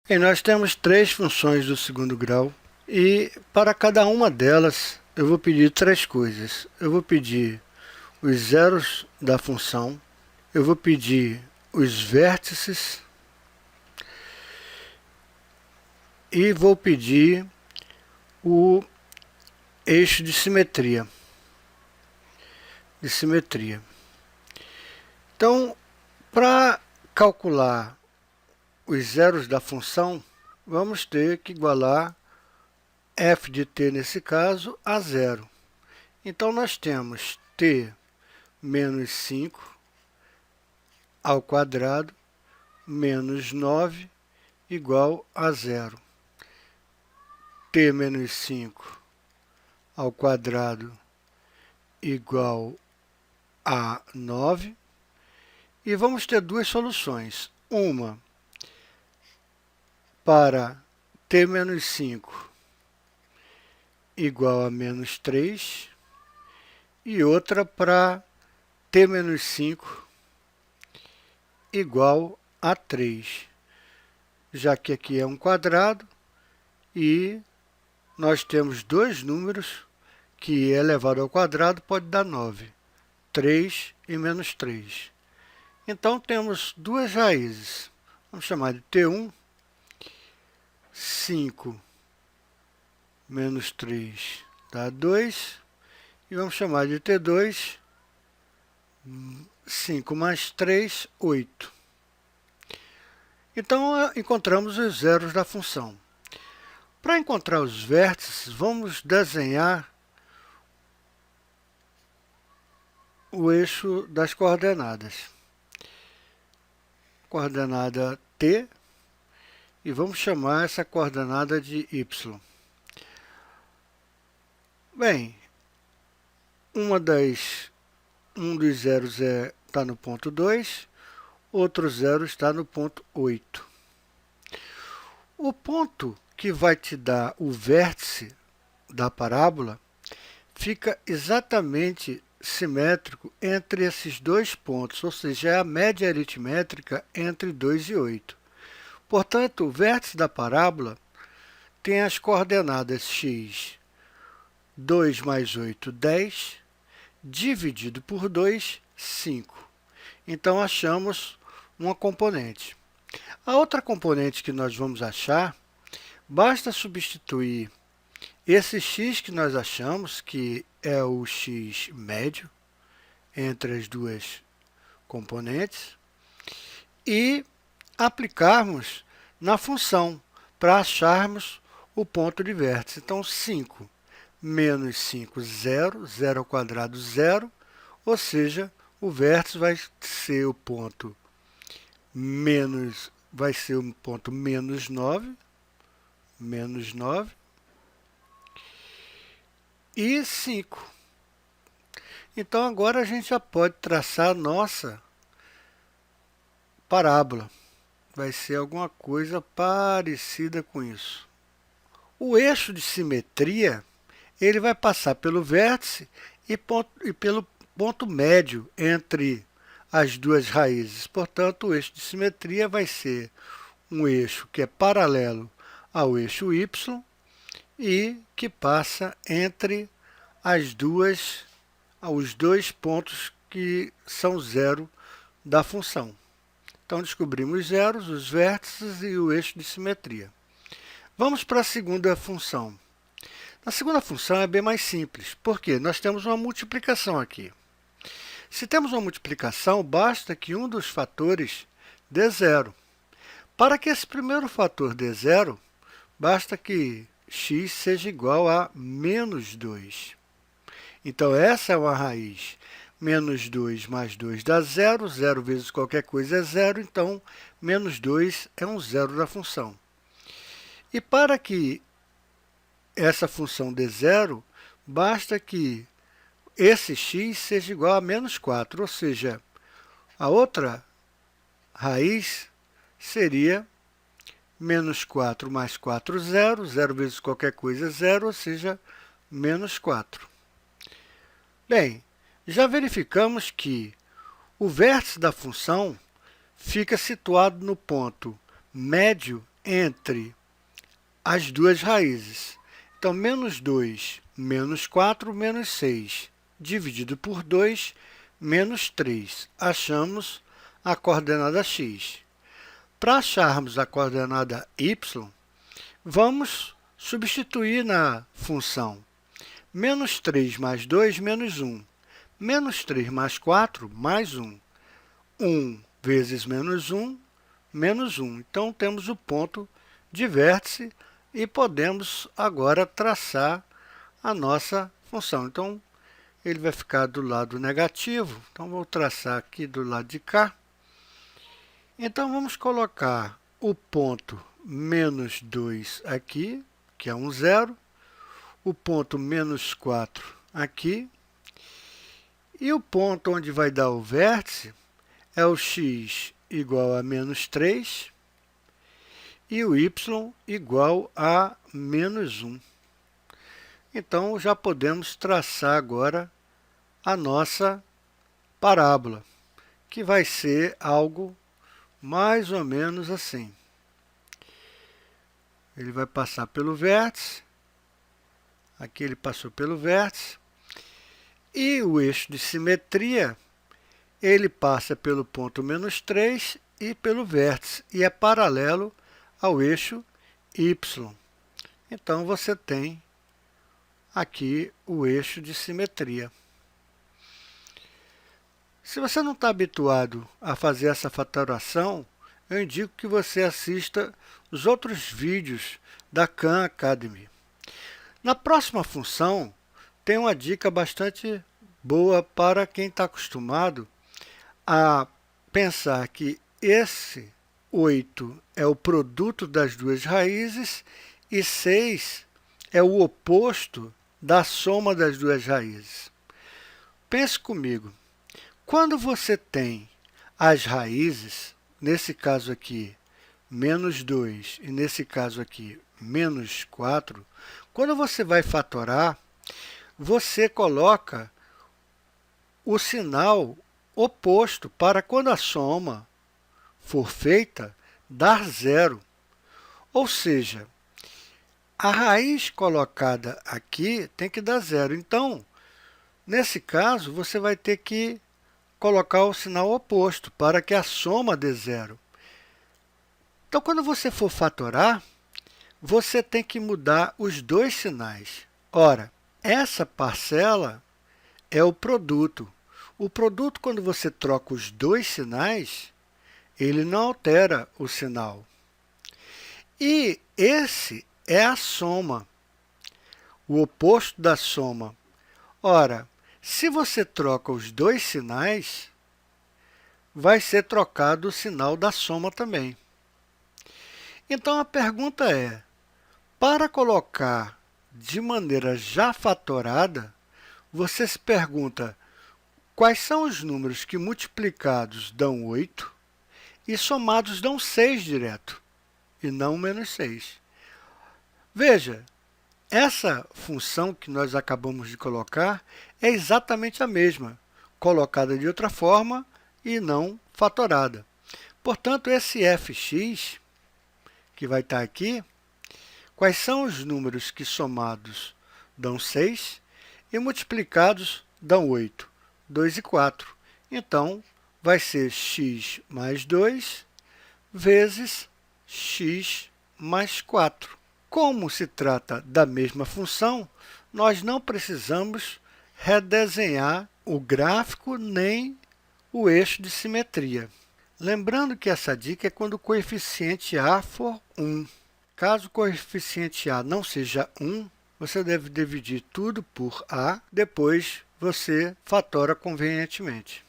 E nós temos três funções do segundo grau e para cada uma delas eu vou pedir três coisas. Eu vou pedir os zeros da função, eu vou pedir os vértices e vou pedir o eixo de simetria. Então, para calcular os zeros da função, vamos ter que igualar f de t, nesse caso, a zero. Então, nós temos t menos 5 ao quadrado menos 9 igual a zero. T menos 5 ao quadrado igual a 9. E vamos ter duas soluções. Uma para t menos 5 igual a menos 3 e outra para t menos 5 igual a 3, já que aqui é um quadrado e nós temos dois números que elevado ao quadrado pode dar 9, 3 e menos 3. Então, temos duas raízes. Vamos chamar de t1, 5 menos 3 dá 2. E vamos chamar de t2, 5 mais 3, 8. Então, encontramos os zeros da função. Para encontrar os vértices, vamos desenhar o eixo das coordenadas. Coordenada t, e vamos chamar essa coordenada de y. Bem, um dos zeros está no ponto 2, outro zero está no ponto 8. O ponto que vai te dar o vértice da parábola fica exatamente simétrico entre esses dois pontos, ou seja, é a média aritmétrica entre 2 e 8. Portanto, o vértice da parábola tem as coordenadas x, 2 mais 8, 10, dividido por 2, 5. Então, achamos uma componente. A outra componente que nós vamos achar, basta substituir esse x que nós achamos, que é o x médio entre as duas componentes, e aplicarmos na função para acharmos o ponto de vértice. Então, 5 menos 5, 0, 0 ao quadrado, 0, ou seja, o vértice vai ser o ponto menos 9, e 5. Então, agora a gente já pode traçar a nossa parábola. Vai ser alguma coisa parecida com isso. O eixo de simetria, ele vai passar pelo vértice e pelo ponto médio entre as duas raízes. Portanto, o eixo de simetria vai ser um eixo que é paralelo ao eixo y e que passa entre os dois pontos que são zero da função. Então, descobrimos os zeros, os vértices e o eixo de simetria. Vamos para a segunda função. Na segunda função é bem mais simples, porque nós temos uma multiplicação aqui. Se temos uma multiplicação, basta que um dos fatores dê zero. Para que esse primeiro fator dê zero, basta que x seja igual a menos 2. Então, essa é uma raiz. Menos 2 mais 2 dá 0. 0 vezes qualquer coisa é 0. Então, menos 2 é um zero da função. E para que essa função dê zero, basta que esse x seja igual a menos 4. Ou seja, a outra raiz seria menos 4 mais 4, 0. 0 vezes qualquer coisa é 0, ou seja, menos 4. Bem, já verificamos que o vértice da função fica situado no ponto médio entre as duas raízes. Então, menos 2, menos 4, menos 6, dividido por 2, menos 3. Achamos a coordenada x. Para acharmos a coordenada y, vamos substituir na função. Menos 3 mais 2, menos 1. Menos 3 mais 4, mais 1. 1 vezes menos 1, menos 1. Então, temos o ponto de vértice e podemos agora traçar a nossa função. Então, ele vai ficar do lado negativo. Então, vou traçar aqui do lado de cá. Então, vamos colocar o ponto menos 2 aqui, que é um zero. O ponto menos 4 aqui. E o ponto onde vai dar o vértice é o x igual a menos 3 e o y igual a menos 1. Então, já podemos traçar agora a nossa parábola, que vai ser algo mais ou menos assim. Ele vai passar pelo vértice, aqui ele passou pelo vértice, e o eixo de simetria, ele passa pelo ponto menos 3 e pelo vértice, e é paralelo ao eixo y. Então, você tem aqui o eixo de simetria. Se você não está habituado a fazer essa fatoração, eu indico que você assista os outros vídeos da Khan Academy. Na próxima função, tem uma dica bastante boa para quem está acostumado a pensar que esse 8 é o produto das duas raízes e 6 é o oposto da soma das duas raízes. Pense comigo. Quando você tem as raízes, nesse caso aqui, menos 2 e nesse caso aqui, menos 4, quando você vai fatorar, você coloca o sinal oposto para quando a soma for feita, dar zero. Ou seja, a raiz colocada aqui tem que dar zero. Então, nesse caso, você vai ter que colocar o sinal oposto para que a soma dê zero. Então, quando você for fatorar, você tem que mudar os dois sinais. Ora, essa parcela é o produto. O produto, quando você troca os dois sinais, ele não altera o sinal. E esse é a soma, o oposto da soma. Ora, se você troca os dois sinais, vai ser trocado o sinal da soma também. Então, a pergunta é, para colocar de maneira já fatorada, você se pergunta quais são os números que multiplicados dão 8 e somados dão 6 direto, e não menos 6. Veja, essa função que nós acabamos de colocar é exatamente a mesma, colocada de outra forma e não fatorada. Portanto, esse fx, que vai estar aqui, quais são os números que somados dão 6 e multiplicados dão 8? 2 e 4. Então, vai ser x mais 2 vezes x mais 4. Como se trata da mesma função, nós não precisamos redesenhar o gráfico nem o eixo de simetria. Lembrando que essa dica é quando o coeficiente a for 1. Caso o coeficiente a não seja 1, você deve dividir tudo por a, depois você fatora convenientemente.